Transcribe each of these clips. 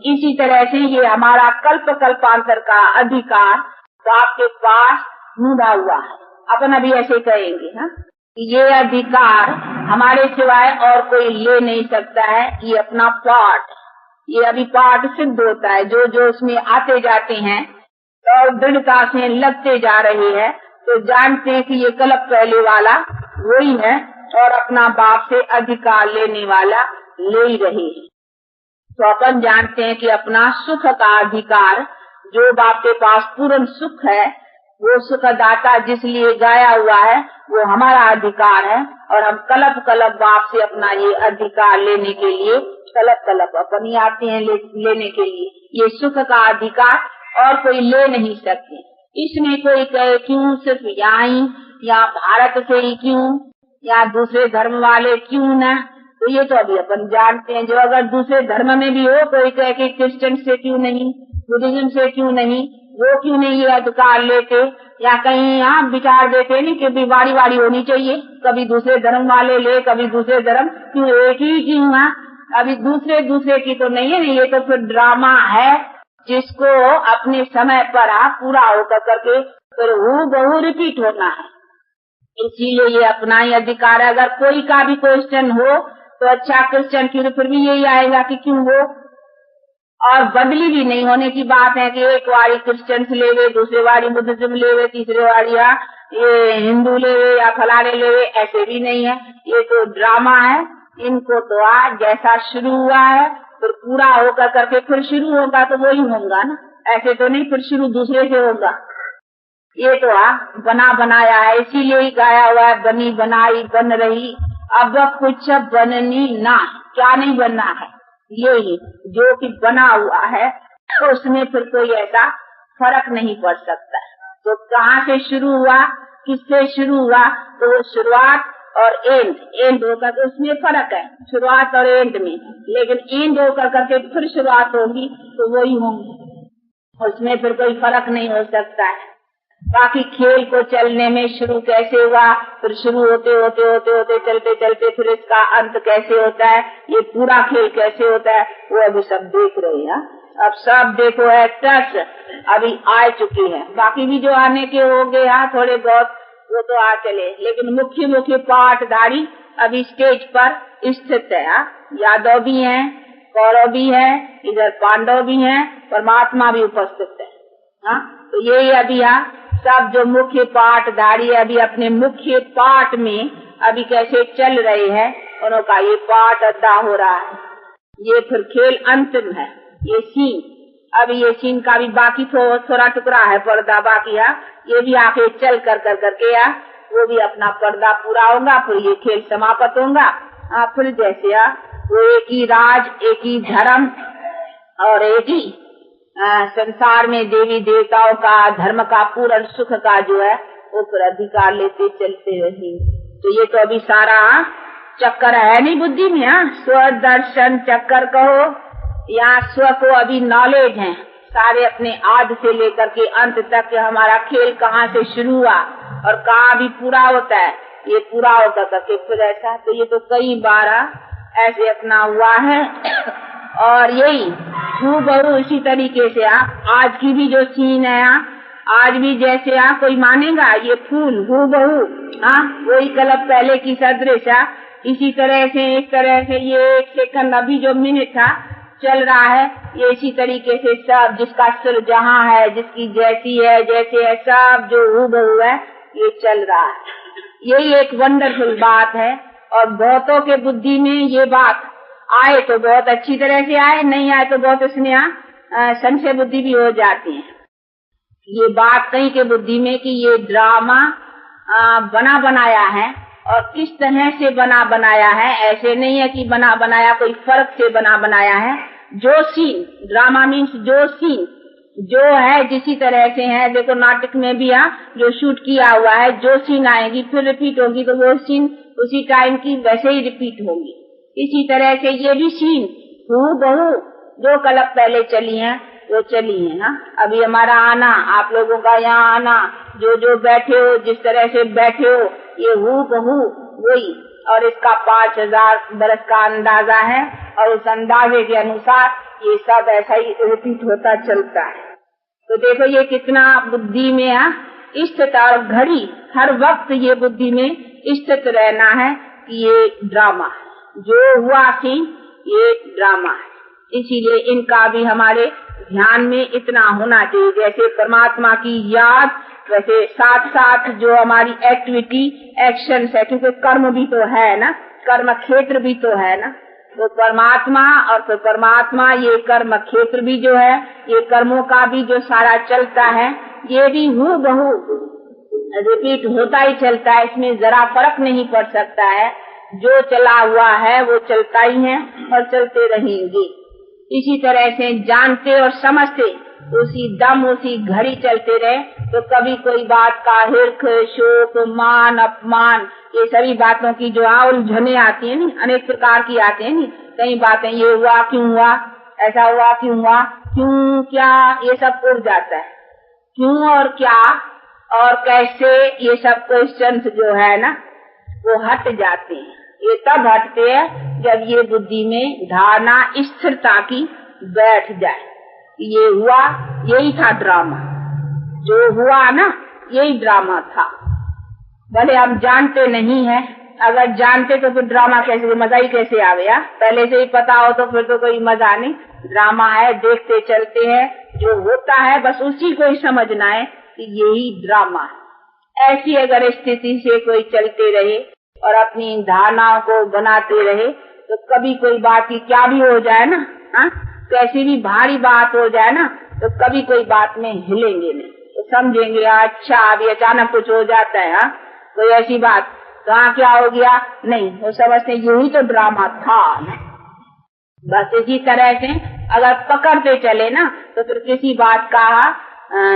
इसी तरह से ये हमारा कल्प कल्पांतर का अधिकार आपके पास मुड़ा हुआ है। अपन अभी ऐसे कहेंगे, हाँ, ये अधिकार हमारे सिवाय और कोई ले नहीं सकता है। ये अपना पाठ, ये अभी पाठ सिद्ध होता है। जो जो उसमें आते जाते हैं और दृढ़ता से लगते जा रहे हैं तो जानते हैं कि ये कल्प पहले वाला वही है और अपना बाप से अधिकार लेने वाला ले ही रहे हैं। तो अपन जानते हैं कि अपना सुख का अधिकार जो बाप के पास पूर्ण सुख है, वो सुखदाता जिसलिए गाया हुआ है वो हमारा अधिकार है। और हम कल्प कल्प बाप से अपना ये अधिकार लेने के लिए कल्प कल्प अपन ही आते हैं लेने के लिए। ये सुख का अधिकार और कोई ले नहीं सकते। इसमें कोई कहे क्यों सिर्फ यहाँ ही, या भारत से ही क्यों, या दूसरे धर्म वाले क्यों न, तो ये तो अभी अपन जानते हैं। जो अगर दूसरे धर्म में भी हो, कोई कहे कि क्रिश्चियन से क्यों नहीं, बुद्धिज्म से क्यों नहीं, वो क्यों नहीं ये अधिकार लेते, या कहीं यहाँ विचार देते नहीं कि भी वारी वारी होनी चाहिए, कभी दूसरे धर्म वाले ले कभी दूसरे धर्म, क्यों एक ही क्यों है। अभी दूसरे की तो नहीं है, ये तो फिर ड्रामा है जिसको अपने समय पर पूरा होकर करके फिर हूबहू रिपीट होना है। इसीलिए ये अपना ही अधिकार है। अगर कोई का भी क्वेश्चन हो तो अच्छा क्रिश्चियन की तो फिर भी यही आएगा कि क्यों हो, और बदली भी नहीं होने की बात है कि एक वारी क्रिश्चियन से लेवे, दूसरे वारी बुद्धिज्म लेवे, तीसरे वारी ये हिंदू लेवे या फलाने लेवे, ऐसे भी नहीं है। ये तो ड्रामा है। इनको तो आज जैसा शुरू हुआ है फिर पूरा होकर करके फिर शुरू होगा तो वही होगा ना, ऐसे तो नहीं फिर शुरू दूसरे से होगा। ये तो बना बनाया है, इसीलिए ही गाया हुआ है, बनी बनाई बन रही अब कुछ बननी ना। क्या नहीं बनना है, ये ही जो कि बना हुआ है तो उसमें फिर कोई ऐसा फर्क नहीं पड़ सकता है। तो कहाँ से शुरू हुआ, किससे शुरू हुआ, तो वो शुरुआत और एंड होकर के उसमें फर्क है, शुरुआत और एंड में। लेकिन एंड होकर करके फिर शुरुआत होगी तो वही होंगी, उसमें फिर कोई फर्क नहीं हो सकता है। बाकी खेल को चलने में शुरू कैसे हुआ, फिर शुरू होते होते होते होते चलते चलते फिर इसका अंत कैसे होता है, ये पूरा खेल कैसे होता है, वो अभी सब देख रहे हैं। अब सब देखो एक्टर्स अभी आ चुकी है, बाकी भी जो आने के हो गए थोड़े बहुत वो तो आ चले, लेकिन मुख्य मुख्य पाठधारी अभी स्टेज पर स्थित है। यादव भी हैं, कौरव भी है, इधर पांडव भी हैं, परमात्मा भी उपस्थित है। तो यही अभी सब जो मुख्य पाठधारी अभी अपने मुख्य पाठ में अभी कैसे चल रहे हैं, उनका ये पाठ अदा हो रहा है। ये फिर खेल अंतिम है, ये सीन अभी ये सीन का भी बाकी थोड़ा टुकड़ा है, पर्दा बाकी है। ये भी आके चल कर करके वो भी अपना पर्दा पूरा होगा, फिर ये खेल समाप्त होगा। फिर जैसे वो एक ही राज, एक ही धर्म और एक ही संसार में देवी देवताओं का धर्म का पूर्ण सुख का जो है वो फिर अधिकार लेते चलते रहे। तो ये तो अभी सारा चक्कर है नहीं बुद्धि में, स्वदर्शन चक्कर कहो या स्व को अभी नॉलेज है सारे अपने आदि से लेकर के अंत तक कि हमारा खेल कहाँ से शुरू हुआ और कहाँ भी पूरा होता है, ये पूरा होकर करके फिर ऐसा। तो ये तो कई बार ऐसे अपना हुआ है। और यही हूबहू इसी तरीके से आज की भी जो सीन है आज भी जैसे कोई मानेगा ये फूल हूबहू वही कल्प पहले की सदृश इसी तरह से इस तरह से ये एक सेकंड अभी जो मिनट चल रहा है ये इसी तरीके से सब जिसका सिर जहाँ है, जिसकी जैसी है जैसे है, सब जो हूबहू है ये चल रहा है। यही एक वंडरफुल बात है। और बहुतों के बुद्धि में ये बात आए तो बहुत अच्छी तरह से आए, नहीं आए तो बहुत इसमें संशय बुद्धि भी हो जाती है। ये बात कहीं के बुद्धि में कि ये ड्रामा बना बनाया है और किस तरह से बना बनाया है, ऐसे नहीं है कि बना बनाया कोई फर्क से बना बनाया है। जो सीन ड्रामा मीन्स जो सीन जो है जिसी तरह से है, देखो नाटक में भी जो शूट किया हुआ है जो सीन आएगी फिर रिपीट होगी तो वो सीन उसी टाइम की वैसे ही रिपीट होगी। इसी तरह से ये भी सीन हूबहू जो कल्प पहले चली हैं वो चली है। अभी हमारा आना, आप लोगों का यहाँ आना, जो जो बैठे हो जिस तरह से बैठे हो ये हूबहू वही। और इसका 5000 बरस का अंदाजा है और उस अंदाजे के अनुसार ये सब ऐसा ही रिपीट होता चलता है। तो देखो ये कितना बुद्धि में स्थित, और घड़ी हर वक्त ये बुद्धि में स्थित रहना है कि ये ड्रामा है, जो हुआ थी ये ड्रामा है। इसीलिए इनका भी हमारे ध्यान में इतना होना चाहिए। जैसे परमात्मा की याद, वैसे साथ साथ जो हमारी एक्टिविटी, एक्शन है, क्योंकि कर्म भी तो है ना, कर्म क्षेत्र भी तो है ना। तो परमात्मा और फिर परमात्मा, ये कर्म क्षेत्र भी जो है, ये कर्मों का भी जो सारा चलता है, ये भी हूबहू रिपीट होता ही चलता है। इसमें जरा फर्क नहीं पड़ सकता है। जो चला हुआ है वो चलता ही है और चलते रहेंगे। इसी तरह से जानते और समझते उसी दम उसी घड़ी चलते रहे तो कभी कोई बात का हिर्ख, शोक, मान, अपमान, ये सभी बातों की जो उलझने आती है नी, अनेक प्रकार की आती है नी। कई बातें ये हुआ क्यों हुआ, ऐसा हुआ क्यों हुआ, क्यों क्या, ये सब उड़ जाता है। क्यों और क्या और कैसे, ये सब क्वेश्चंस जो है ना वो हट जाते हैं। ये तब हटते हैं जब ये बुद्धि में धारणा स्थिरता की बैठ जाए। ये हुआ, यही था ड्रामा, जो हुआ ना यही ड्रामा था। भले हम जानते नहीं है, अगर जानते तो फिर ड्रामा कैसे, मजा ही कैसे आवे। पहले से ही पता हो तो फिर तो कोई मजा नहीं। ड्रामा है, देखते चलते हैं, जो होता है बस उसी को ही समझना है कि यही ड्रामा है। ऐसी अगर स्थिति से कोई चलते रहे और अपनी धारणाओं को बनाते रहे तो कभी कोई बात की क्या भी हो जाए ना, कैसी भी भारी बात हो जाए ना, तो कभी कोई बात में हिलेंगे नहीं, तो समझेंगे अच्छा अभी अचानक कुछ हो जाता है, कोई ऐसी बात, कहाँ क्या हो गया, नहीं, वो समझते यही तो ड्रामा था ना। बस इसी तरह से अगर पकड़ते चले ना तो फिर किसी बात का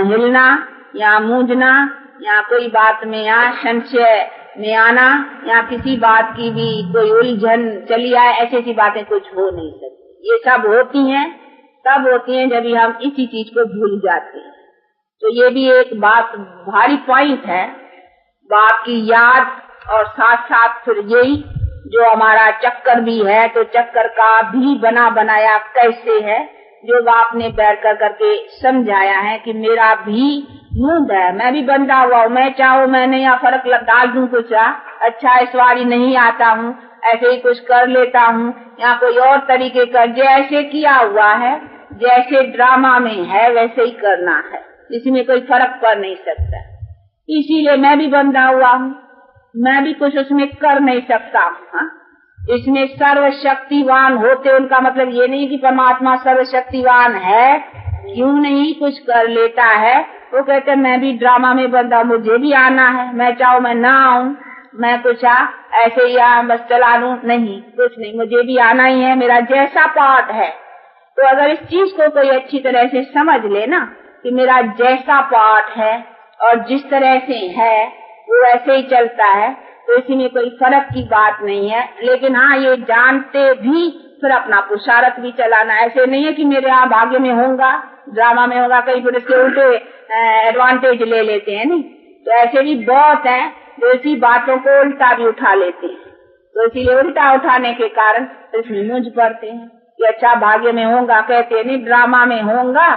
हिलना या मूंझना या कोई बात में संशय में आना या किसी बात की भी कोई उलझन चली आए, ऐसी ऐसी बातें कुछ हो नहीं सकती। ये सब होती हैं, तब होती हैं जब हम इसी चीज को भूल जाते हैं। तो ये भी एक बात भारी पॉइंट है, बाप की याद और साथ साथ फिर यही जो हमारा चक्कर भी है, तो चक्कर का भी बना बनाया कैसे है, जो बाप ने बैठ कर करके समझाया है कि मेरा भी मुंड है, मैं भी बंधा हुआ हूँ, मैं चाहूँ मैं नहीं फर्क डाल दूं कुछ, अच्छा इस बारी नहीं आता हूँ, ऐसे ही कुछ कर लेता हूँ या कोई और तरीके का, जैसे किया हुआ है, जैसे ड्रामा में है वैसे ही करना है, इसमें कोई फर्क पड़ नहीं सकता। इसीलिए मैं भी बंधा हुआ हूँ, मैं भी कुछ उसमें कर नहीं सकता हूँ। इसमें सर्वशक्तिवान होते उनका मतलब ये नहीं कि परमात्मा सर्वशक्तिवान है, क्यों नहीं कुछ कर लेता है। वो कहते मैं भी ड्रामा में बंधा, मुझे भी आना है, मैं चाहूँ मैं ना आऊँ, मैं कुछ ऐसे ही बस चला लूं, नहीं, कुछ नहीं, मुझे भी आना ही है, मेरा जैसा पार्ट है। तो अगर इस चीज को कोई अच्छी तरह से समझ ले ना कि मेरा जैसा पार्ट है और जिस तरह से है वो वैसे ही चलता है, तो इसी में कोई फर्क की बात नहीं है। लेकिन हाँ, ये जानते भी फिर अपना पुरुषार्थ भी चलाना, ऐसे नहीं है कि मेरे यहाँ भाग्य में होगा, ड्रामा में होगा, कई फिर इसके उल्टे एडवांटेज ले लेते हैं। नहीं तो ऐसे भी बहुत हैं जो इसी बातों को उल्टा भी उठा लेते हैं। तो इसीलिए उल्टा उठाने के कारण इसमें मुझ पड़ते हैं कि अच्छा भाग्य में होगा, कहते नहीं ड्रामा में होगा,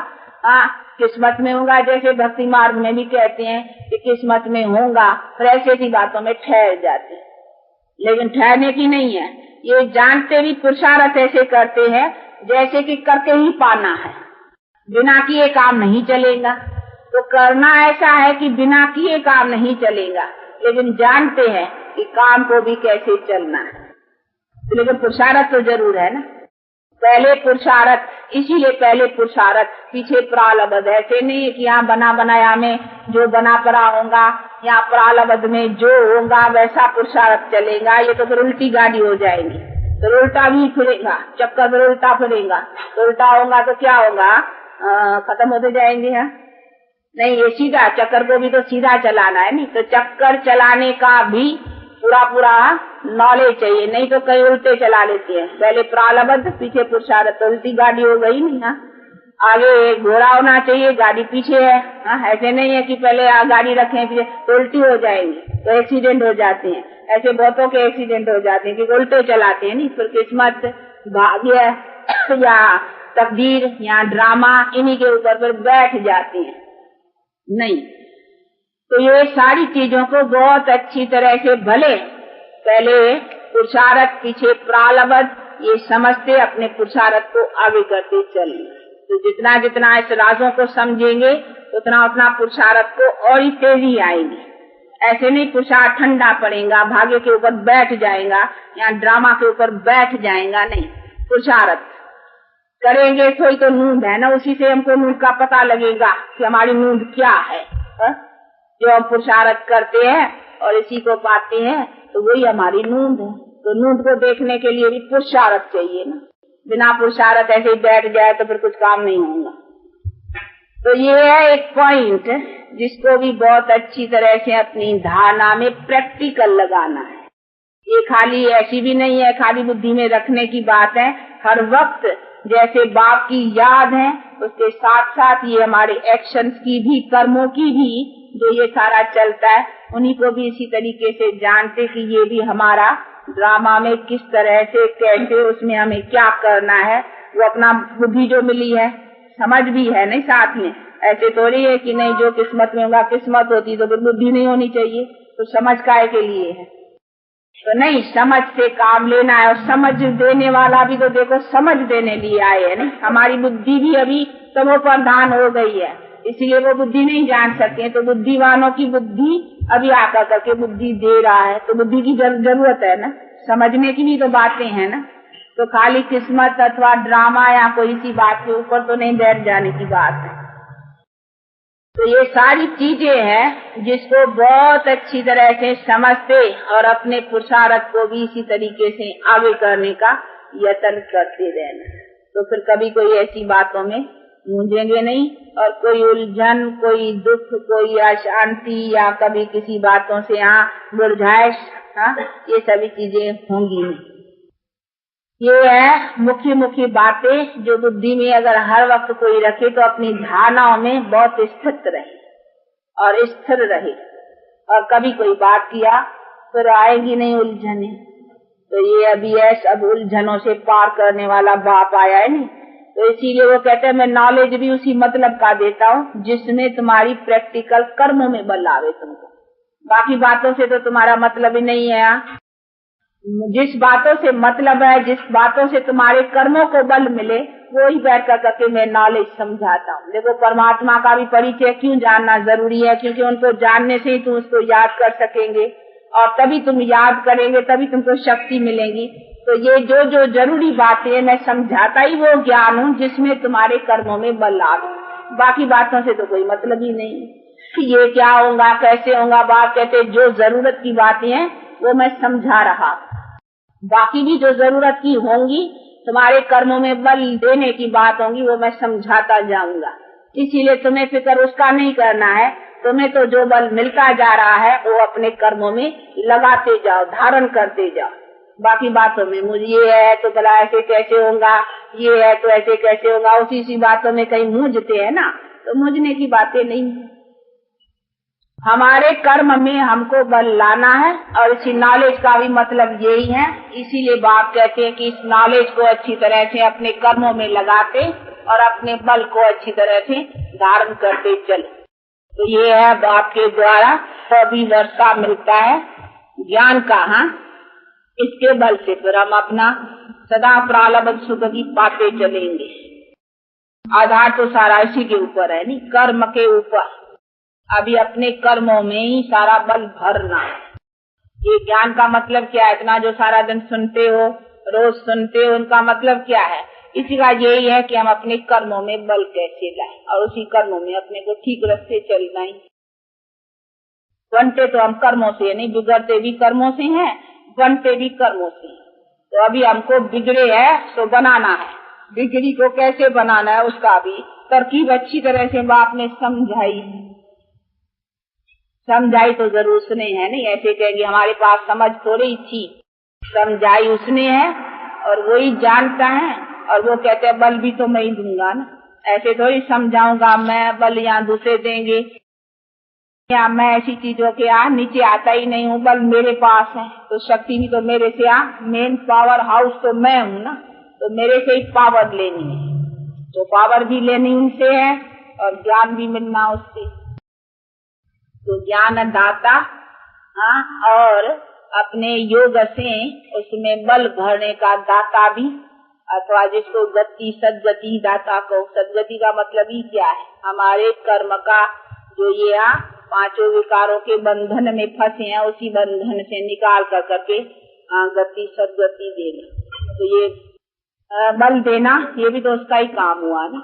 किस्मत में होगा, जैसे भक्ति मार्ग में भी कहते हैं कि किस्मत में होगा, फिर ऐसी ऐसी बातों में ठहर जाते हैं। लेकिन ठहरने की नहीं है, ये जानते भी पुरुषार्थ ऐसे करते हैं जैसे कि करके ही पाना है, बिना किए काम नहीं चलेगा। तो करना ऐसा है कि बिना किए काम नहीं चलेगा, लेकिन जानते हैं कि काम को भी कैसे चलना है, लेकिन पुरुषार्थ तो जरूर है ना। पहले पुरुषार्थ, इसीलिए पहले पुरुषार्थ पीछे प्रारब्ध। ऐसे नहीं है कि यहाँ बना बनाया में जो बना पड़ा होगा या प्रारब्ध में जो होगा वैसा पुरुषार्थ चलेगा, ये तो फिर उल्टी गाड़ी हो जाएगी, तो उल्टा भी फिरेगा, चक्कर फिर उल्टा फिरेगा, तो उल्टा होगा तो क्या होगा, खत्म होते जाएंगे। हाँ नहीं, ये सीधा चक्कर को भी तो सीधा चलाना है। नहीं तो चक्कर चलाने का भी पूरा पूरा नॉलेज चाहिए, नहीं तो कई उल्टे चला लेते हैं, पहले प्रारब्ध पीछे पुरुषार्थ, तो उल्टी गाड़ी हो गई। नहीं आगे घोड़ा होना चाहिए, गाड़ी पीछे है। ऐसे नहीं है कि पहले गाड़ी रखें पीछे, तो उल्टी हो जाएंगी, तो एक्सीडेंट हो जाते हैं। ऐसे बहुतों के एक्सीडेंट हो जाते हैं कि उल्टे चलाते हैं। नहीं फिर किस्मत भाग्य या तकदीर या ड्रामा इन्हीं के ऊपर पर बैठ जाती हैं। नहीं, तो ये सारी चीजों को बहुत अच्छी तरह से भले पहले पुरुषार्थ पीछे प्रारब्ध ये समझते अपने पुरुषार्थ को आगे करते चलें। तो जितना जितना इस राजों को समझेंगे उतना उतना पुरुषार्थ को और ही तेजी आएगी। ऐसे नहीं पुरुषार्थ ठंडा पड़ेगा, भाग्य के ऊपर बैठ जाएगा या ड्रामा के ऊपर बैठ जाएगा। नहीं, पुरुषार्थ करेंगे थोड़ी तो नींद है ना, उसी से हमको नींद का पता लगेगा कि हमारी नींद क्या है। जो हम पुरुषार्थ करते हैं और इसी को पाते हैं तो वही हमारी नींद है। तो नींद को देखने के लिए भी पुरुषार्थ चाहिए ना, बिना पुरुषार्थ ऐसे ही बैठ जाए तो फिर कुछ काम नहीं होगा। तो ये है एक पॉइंट जिसको भी बहुत अच्छी तरह से अपनी धारणा में प्रैक्टिकल लगाना है। ये खाली ऐसी भी नहीं है खाली बुद्धि में रखने की बात है। हर वक्त जैसे बाप की याद है उसके साथ साथ ये हमारे एक्शंस की भी, कर्मों की भी जो ये सारा चलता है उन्हीं को भी इसी तरीके से जानते कि ये भी हमारा ड्रामा में किस तरह से कैसे उसमें हमें क्या करना है। वो अपना बुद्धि जो मिली है समझ भी है नहीं साथ में। ऐसे थोड़ी है कि नहीं जो किस्मत में होगा, किस्मत होती तो बुद्धि नहीं होनी चाहिए, तो समझ काय के लिए है। तो नहीं, समझ से काम लेना है। और समझ देने वाला भी तो देखो समझ देने लिए आए है। नहीं, हमारी बुद्धि भी अभी तमो प्रधान हो गई है, इसलिए वो बुद्धि नहीं जान सकते हैं। तो बुद्धिवानों की बुद्धि अभी आकर करके बुद्धि दे रहा है। तो बुद्धि की जरूरत है ना, समझने की भी तो बातें हैं ना। तो खाली किस्मत अथवा ड्रामा या कोई सी बात के ऊपर तो नहीं बैठ जाने की बात है। तो ये सारी चीजें हैं जिसको बहुत अच्छी तरह से समझते और अपने पुरुषार्थ को भी इसी तरीके से आगे करने का यत्न करते रहना। तो फिर कभी कोई ऐसी बातों में मूंझेंगे नहीं और कोई उलझन, कोई दुख, कोई अशांति या कभी किसी बातों से मुरझाइश, ये सभी चीजें होंगी नहीं। ये है मुख्य मुख्य बातें जो बुद्धि में अगर हर वक्त कोई रखे तो अपनी धारणाओं में बहुत स्थित रहे और स्थिर रहे। और कभी कोई बात किया फिर आएगी नहीं उलझने। तो ये अभी है सब उलझनों से पार करने वाला बाप आया है नहीं। तो इसीलिए वो कहते हैं मैं नॉलेज भी उसी मतलब का देता हूँ जिसमें तुम्हारी प्रैक्टिकल कर्मों में बल आवे तुमको। बाकी बातों से तो तुम्हारा मतलब ही नहीं है। जिस बातों से मतलब है, जिस बातों से तुम्हारे कर्मों को बल मिले वो ही बैठ कर करके मैं नॉलेज समझाता हूँ। देखो परमात्मा का भी परिचय क्यों जानना जरूरी है, क्योंकि उनको जानने से ही तुम उसको याद कर सकेंगे और तभी तुम याद करेंगे, तभी तुमको शक्ति मिलेगी। तो ये जो जो जरूरी बातें मैं समझाता ही वो ज्ञान हूँ जिसमें तुम्हारे कर्मों में बल आवे। बाकी बातों से तो कोई मतलब ही नहीं। ये क्या होगा, कैसे होगा, बात कहते जो जरूरत की बातें हैं वो मैं समझा रहा। बाकी भी जो जरूरत की होंगी तुम्हारे कर्मों में बल देने की बात होंगी वो मैं समझाता जाऊंगा। इसीलिए तुम्हें फिक्र उसका नहीं करना है। तुम्हें तो जो बल मिलता जा रहा है वो अपने कर्मों में लगाते जाओ, धारण करते जाओ। बाकी बातों में मुझे ये है तो भला ऐसे कैसे होगा, ये है तो ऐसे कैसे होगा, उसी सी बातों में कहीं मूंझते हैं ना। तो मूंझने की बातें नहीं है। हमारे कर्म में हमको बल लाना है और इसी नॉलेज का भी मतलब यही है। इसीलिए बाप कहते हैं कि इस नॉलेज को अच्छी तरह से अपने कर्मों में लगाते और अपने बल को अच्छी तरह से धारण करते चले। तो ये है बाप के द्वारा सभी वर्षा मिलता है ज्ञान का। इसके बल से फिर हम अपना सदा प्रारब्ध सुख की पाते चलेंगे। आधार तो सारा इसी के ऊपर है, नहीं कर्म के ऊपर। अभी अपने कर्मों में ही सारा बल भरना है। ये ज्ञान का मतलब क्या है? इतना जो सारा दिन सुनते हो, रोज सुनते हो, उनका मतलब क्या है? इसी का यही है कि हम अपने कर्मों में बल कैसे लाएं और उसी कर्मों में अपने को ठीक रास्ते चलना ही। बनते तो हम कर्मों से नहीं, बिगड़ते भी कर्मों से हैं, बनते भी कर्मों से। तो अभी हमको बिगड़े है तो बनाना है। बिगड़ी को कैसे बनाना है उसका भी तरकीब अच्छी तरह से बाप ने समझाई है। समझाई तो जरूर उसने है, नहीं ऐसे कहेंगे हमारे पास समझ थोड़ी थी। समझाई उसने है और वो ही जानता है और वो कहते हैं बल भी तो मैं ही दूंगा ना। ऐसे थोड़ी समझाऊंगा मैं, बल यहाँ दूसरे देंगे या मैं ऐसी चीजों के नीचे आता ही नहीं हूँ, बल मेरे पास है तो शक्ति भी तो मेरे से मेन पावर हाउस तो मैं हूँ ना। तो मेरे से ही पावर लेनी है, तो पावर भी लेनी उनसे है और ज्ञान भी मिलना उससे। तो ज्ञान दाता और अपने योग से उसमें बल भरने का दाता भी, अथवा जिसको गति सदगति दाता को, सदगति का मतलब ही क्या है, हमारे कर्म का जो ये पांचों विकारों के बंधन में फंसे हैं उसी बंधन से निकाल कर करके गति सदगति देना। तो ये बल देना ये भी तो उसका ही काम हुआ ना।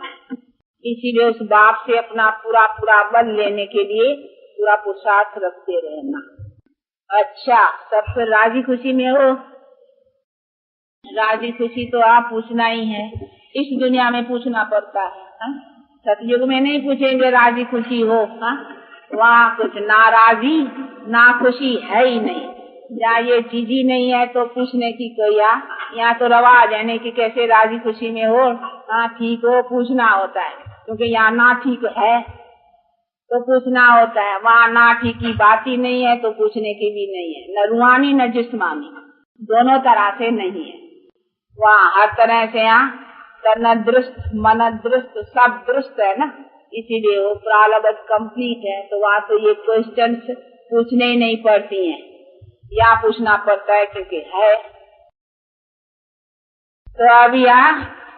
इसीलिए उस बाप से अपना पूरा पूरा बल लेने के लिए पूरा पुरुषार्थ रखते रहना। अच्छा, सब फिर राजी खुशी में हो? राजी खुशी तो आप पूछना ही है, इस दुनिया में पूछना पड़ता है। सतयुग में नहीं पूछेंगे राजी खुशी हो, वहाँ कुछ नाराजी ना खुशी है ही नहीं। जहाँ ये चीज ही नहीं है तो पूछने की कोई यहाँ तो रवाज है नहीं कि कैसे राजी खुशी में हो, ठीक हो, पूछना होता है, क्योंकि यहाँ ना ठीक है तो पूछना होता है, वहाँ ना ठीक की बात ही नहीं है तो पूछने की भी नहीं है। न रूहानी न जिस्मानी, दोनों तरह से नहीं है। वहाँ हर तरह से तन दृष्ट मन दृष्ट सब दृष्ट है ना, इसीलिए वो प्रारब्ध कंप्लीट है। तो वहाँ तो ये क्वेश्चंस पूछने ही नहीं पड़ती हैं, यहाँ पूछना पड़ता है क्योंकि है। तो अब यहाँ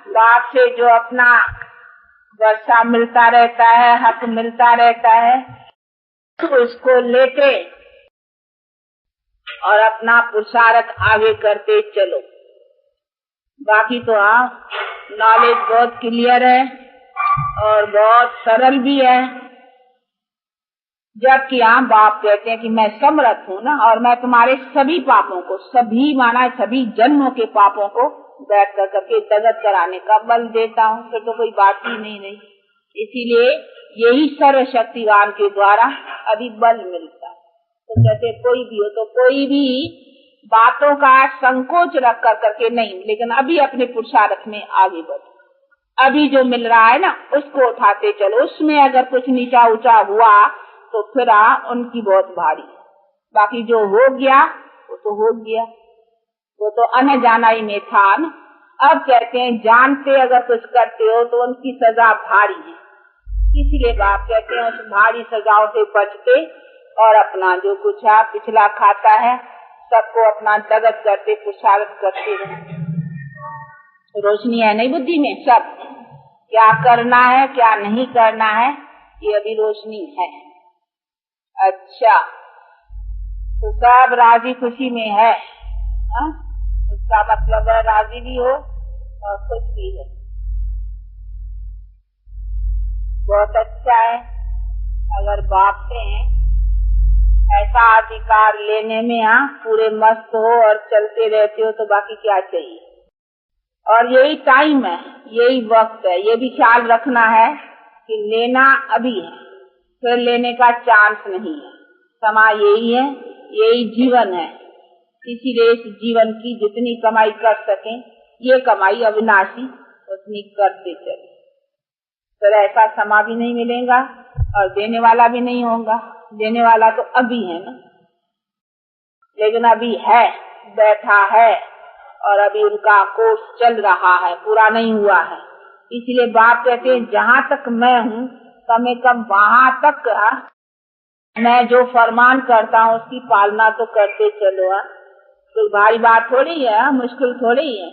बाप से जो अपना वर्षा मिलता रहता है, हक मिलता रहता है, तो उसको लेके और अपना पुरुषार्थ आगे करते चलो। बाकी तो नॉलेज बहुत क्लियर है और बहुत सरल भी है। जबकि बाप कहते हैं कि मैं समर्थ हूँ ना, और मैं तुम्हारे सभी पापों को, सभी माना सभी जन्मों के पापों को बैठ कर करके दगत कराने का बल देता हूँ, फिर तो कोई बात ही नहीं रही। इसीलिए यही सर्वशक्तिवान के द्वारा अभी बल मिलता है। तो कहते कोई भी हो तो कोई भी बातों का संकोच रख कर करके नहीं, लेकिन अभी अपने पुरुषार्थ में आगे बढ़ो। अभी जो मिल रहा है ना उसको उठाते चलो। उसमें अगर कुछ नीचा ऊंचा हुआ तो फिर उनकी बहुत भारी। बाकी जो हो गया वो तो हो गया, वो तो अनजाना ही में था ना। अब कहते हैं जानते अगर कुछ करते हो तो उनकी सजा भारी है। इसीलिए बाप कहते हैं उस भारी सजाओं से बचते और अपना जो कुछ पिछला खाता है सबको अपना दगत करते पुरुषार्थ करते रहे। रोशनी है नहीं बुद्धि में, सब क्या करना है क्या नहीं करना है ये अभी रोशनी है। अच्छा, तो सब राजी खुशी में है, उसका मतलब है राजी भी हो और खुश भी हो। बहुत अच्छा है। अगर बाप से ऐसा अधिकार लेने में पूरे मस्त हो और चलते रहते हो तो बाकी क्या चाहिए। और यही टाइम है, यही वक्त है। ये भी ख्याल रखना है कि लेना अभी है, फिर लेने का चांस नहीं है। समय यही है, यही जीवन है। इसीलिए इस जीवन की जितनी कमाई कर सकें, ये कमाई अविनाशी, उतनी करते चले। फिर ऐसा समय भी नहीं मिलेगा और देने वाला भी नहीं होगा। देने वाला तो अभी है ना, लेकिन अभी है, बैठा है और अभी उनका कोर्स चल रहा है, पूरा नहीं हुआ है। इसलिए बाप कहते हैं जहाँ तक मैं हूँ कम से कम वहाँ तक मैं जो फरमान करता हूँ उसकी पालना तो करते चलो। कोई भारी बात थोड़ी है, मुश्किल थोड़ी है।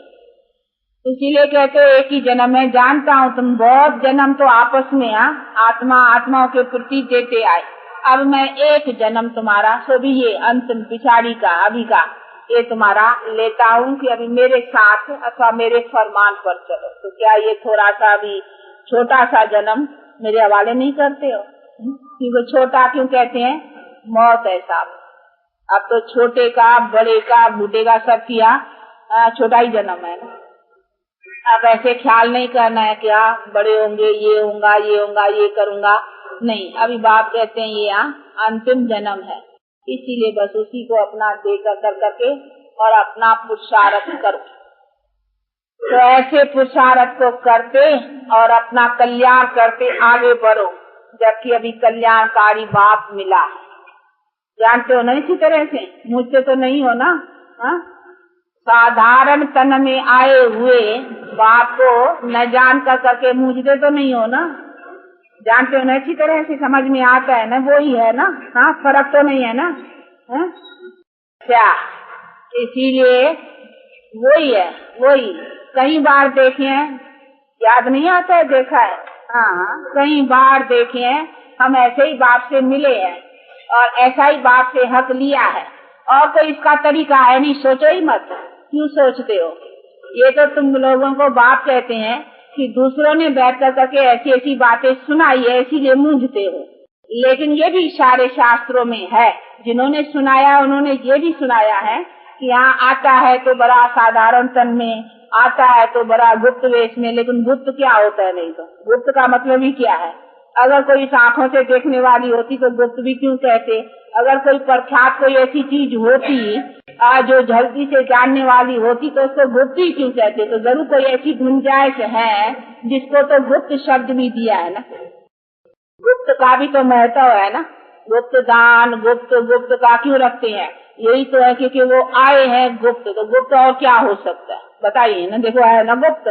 इसीलिए कहते हैं एक ही जन्म है। जानता हूँ तुम बहुत जन्म तो आपस में आत्मा आत्माओं के प्रति देते आए। अब मैं एक जन्म तुम्हारा, सो भी ये अंतिम पिछाड़ी का अभी का ये तुम्हारा लेता हूँ कि अभी मेरे साथ अथवा मेरे फरमान पर चलो। तो क्या ये थोड़ा सा भी छोटा सा जन्म मेरे हवाले नहीं करते हो? क्योंकि छोटा क्यों कहते हैं? मौत है साहब। अब तो छोटे का, बड़े का, बूढ़े का सब किया छोटा ही जन्म है ना। अब ऐसे ख्याल नहीं करना है कि बड़े होंगे, ये होगा, ये होगा, ये करूंगा, नहीं। अभी बाप कहते हैं ये अंतिम जन्म है, इसीलिए बस उसी को अपना देकर कर करके और अपना पुरुषार्थ करो। तो ऐसे पुरुषार्थ को करते और अपना कल्याण करते आगे बढ़ो, जबकि अभी कल्याणकारी बाप मिला है। जानते हो ना इसी तरह से, मुझसे तो नहीं हो ना, साधारण तन में आए हुए बाप को न जान कर करके मूझते तो नहीं हो ना, जानते हो ना, अच्छी तरह से समझ में आता है ना, वो ही है ना। हाँ, फर्क तो नहीं है ना। क्या इसीलिए वही है, वही कई बार देखे हैं, याद नहीं आता है, देखा है। हाँ, कई बार देखे हैं, हम ऐसे ही बाप से मिले हैं और ऐसा ही बाप से हक लिया है, और कोई इसका तरीका है नहीं। सोचो ही मत, क्यों सोचते हो? ये तो तुम लोगों को बाप कहते हैं कि दूसरों ने बैठ कर करके ऐसी ऐसी बातें सुनाई है, इसीलिए मूंझते हो। लेकिन ये भी सारे शास्त्रों में है, जिन्होंने सुनाया उन्होंने ये भी सुनाया है कि यहाँ आता है तो बड़ा साधारण तन में, आता है तो बड़ा गुप्त वेश में। लेकिन गुप्त क्या होता है? नहीं तो गुप्त का मतलब ही क्या है? अगर कोई आंखों से देखने वाली होती तो गुप्त भी क्यों कहते? अगर कोई प्रख्यात कोई ऐसी चीज होती जो जल्दी से जानने वाली होती तो उसको गुप्त ही क्यों कहते? तो जरूर कोई ऐसी गुंजाइश है जिसको तो गुप्त शब्द भी दिया है ना। गुप्त का भी तो महत्व है ना। गुप्त दान, गुप्त का क्यों रखते हैं? यही तो है क्योंकि वो आए हैं गुप्त। तो गुप्त और क्या हो सकता है? बताइए ना, देखो है ना गुप्त।